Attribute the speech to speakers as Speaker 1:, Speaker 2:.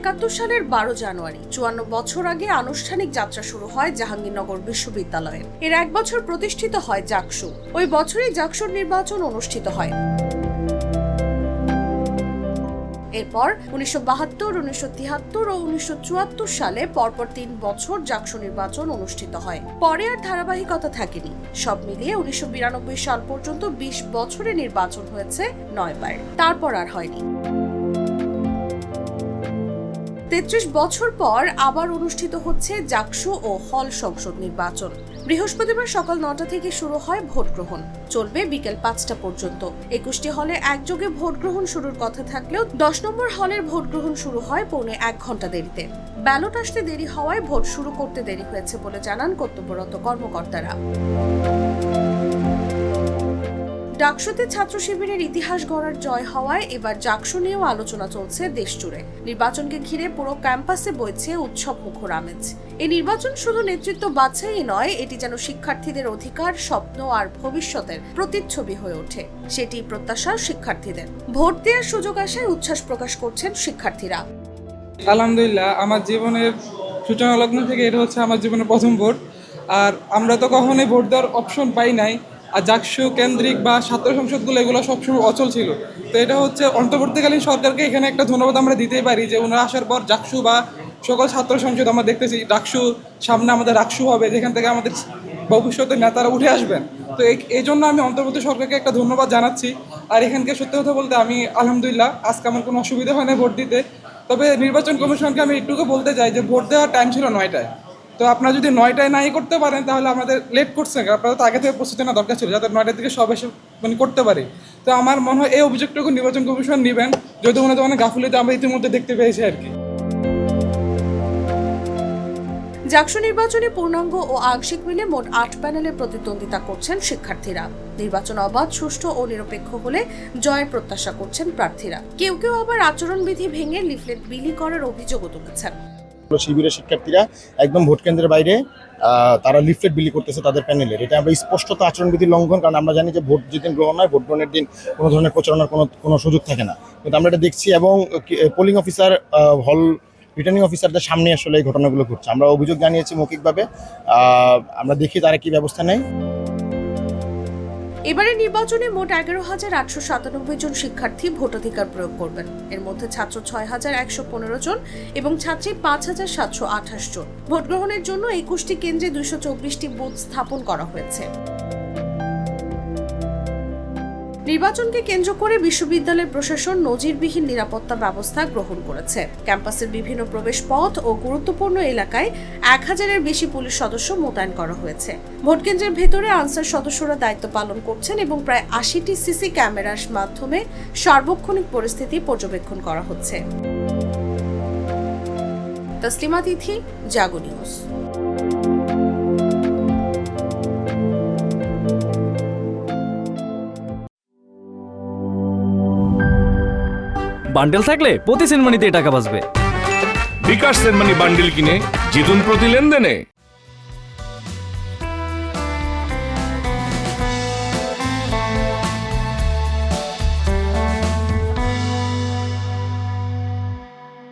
Speaker 1: 1971 সালের 12 জানুয়ারি 54 বছর আগে আনুষ্ঠানিক যাত্রা শুরু হয় জাহাঙ্গীরনগর বিশ্ববিদ্যালয়ে। এর এক বছর প্রতিষ্ঠিত হয় জাকসু। ওই বছরই জাকসুর নির্বাচন অনুষ্ঠিত হয়। এরপর 1972, 1973 ও 1974 সালে পরপর 3 বছর জাকসু নির্বাচন অনুষ্ঠিত হয়। পরে আর ধারাবাহিকতা থাকেনি। সব মিলিয়ে 1992 সাল পর্যন্ত 20 বছরে নির্বাচন হয়েছে 9 বার। তারপর আর হয়নি। 33 বছর পর আবার অনুষ্ঠিত হচ্ছে জাকসু ও হল সংসদ নির্বাচন। বৃহস্পতিবার সকাল 9টা থেকে শুরু হয় ভোট গ্রহণ, চলবে বিকেল 5টা পর্যন্ত। 21টি হলে একযোগে ভোট গ্রহণ শুরুর কথা থাকলেও 10 নম্বর হলের ভোট গ্রহণ শুরু হয় পৌনে 1 ঘন্টা দেরিতে। ব্যালট আসতে দেরি হওয়ায় ভোট শুরু করতে দেরি হয়েছে বলে জানান কর্তব্যরত কর্মকর্তারা। ডাকসুতে ছাত্র শিবিরের ইতিহাস গড়ার জয় হওয়ায় এবার জাকসু নিয়েও আলোচনা চলছে দেশ জুড়ে। নির্বাচনকে ঘিরে পুরো ক্যাম্পাসে বইছে উৎসব মুখর আমেজ। এই নির্বাচন শুধু নেতৃত্ব বাছাই নয়, এটি যেন শিক্ষার্থীদের অধিকার, স্বপ্ন আর ভবিষ্যতের প্রতিচ্ছবি হয়ে ওঠে। সেটি প্রত্যাশা শিক্ষার্থীদের। ভোট দেওয়ার সুযোগ আসায় উচ্ছ্বাস প্রকাশ করছেন শিক্ষার্থীরা।
Speaker 2: আলহামদুলিল্লাহ, আমার জীবনের সূচনা লগ্ন থেকে এটা হচ্ছে আমার জীবনের প্রথম ভোট। আর আমরা তো কখনোই ভোট দেওয়ার অপশন পাই নাই। আর জাকসু কেন্দ্রিক বা ছাত্র সংসদগুলো এগুলো সবসময় অচল ছিল। তো এটা হচ্ছে অন্তর্বর্তীকালীন সরকারকে এখানে একটা ধন্যবাদ আমরা দিতেই পারি যে ওনারা আসার পর জাকসু বা সকল ছাত্র সংসদ আমরা দেখতেছি ডাকসু সামনে আমাদের রাকসু হবে, যেখান থেকে আমাদের ভবিষ্যতের নেতারা উঠে আসবেন। তো এই জন্য আমি অন্তর্বর্তী সরকারকে একটা ধন্যবাদ জানাচ্ছি। আর এখানকে সত্যি কথা বলতে আমি আলহামদুলিল্লাহ আজকে আমার কোনো অসুবিধা হয় না ভোট দিতে। তবে নির্বাচন কমিশনকে আমি একটুকু বলতে চাই যে ভোট দেওয়ার টাইম ছিল 9টায়। তো আপনারা যদি 9টায় নাই করতে পারেন তাহলে আমাদের লেট করছেন, আপনারা তো আগে থেকে প্রস্তুতি নেওয়া দরকার ছিল যাতে 9টার দিকে সব এসে করতে পারি। তো আমার মনে হয় এই অভিযোগটুকু নির্বাচন কমিশন নেবেন, যদি ওনাদের অনেক গাফিলতি আমরা ইতিমধ্যে দেখতে পেয়েছি আর কি।
Speaker 1: জাকসু নির্বাচনে পূর্ণাঙ্গ ও আংশিক মিলে মোট 8 প্যানেলে প্রতিদ্বন্দ্বিতা করছেন শিক্ষার্থীরা। নির্বাচন অবাধ, সুষ্ঠু ও নিরপেক্ষ হলে জয়ের প্রত্যাশা করছেন প্রার্থীরা। কেউ কেউ আবার আচরণবিধি ভেঙে লিফলেট বিলি করার অভিযোগও তুলেছেন।
Speaker 3: শিবিরের শিক্ষার্থীরা একদম ভোট কেন্দ্রের বাইরে তারা লিফলেট বিলি করতেছে তাদের প্যানেলের। এটা আমরা স্পষ্টত আচরণবিধি লঙ্ঘন, কারণ আমরা জানি যে ভোট যেদিন গ্রহণ হয় ভোট গ্রহণের দিন কোনো ধরনের প্রচারণার কোনো সুযোগ থাকে না, কিন্তু আমরা এটা দেখছি। এবং পোলিং অফিসার, হল রিটার্নিং অফিসারদের সামনে আসলে এই ঘটনাগুলো ঘটছে। আমরা অভিযোগ জানিয়েছি মৌখিকভাবে, আমরা দেখি তারা কি ব্যবস্থা নেয়।
Speaker 1: এবারের নির্বাচনে মোট 11,897 জন শিক্ষার্থী ভোটাধিকার প্রয়োগ করবেন। এর মধ্যে ছাত্র 6,115 জন এবং ছাত্রী 5,728 জন। ভোট গ্রহণের জন্য 21টি কেন্দ্রে 224টি বুথ স্থাপন করা হয়েছে। নির্বাচনকে কেন্দ্র করে বিশ্ববিদ্যালয়ের প্রশাসন নজিরবিহীন নিরাপত্তা ব্যবস্থা গ্রহণ করেছে। ক্যাম্পাসের বিভিন্ন প্রবেশ পথ ও গুরুত্বপূর্ণ এলাকায় 1000-এর বেশি পুলিশ সদস্য মোতায়েন করা হয়েছে। ভোটকেন্দ্রের ভেতরে আনসার সদস্যরা দায়িত্ব পালন করছেন এবং প্রায় 80টি সিসি ক্যামেরার মাধ্যমে সার্বক্ষণিক পরিস্থিতি পর্যবেক্ষণ করা হচ্ছে। তসলিমা তিথি, জাগো নিউজ।
Speaker 4: বান্ডেল থাকলে প্রতি সেনমানিতে টাকা বাঁচবে।
Speaker 5: বিকাশ সেনমানি বান্ডেল কিনে জিতুন প্রতি লেনদেনে।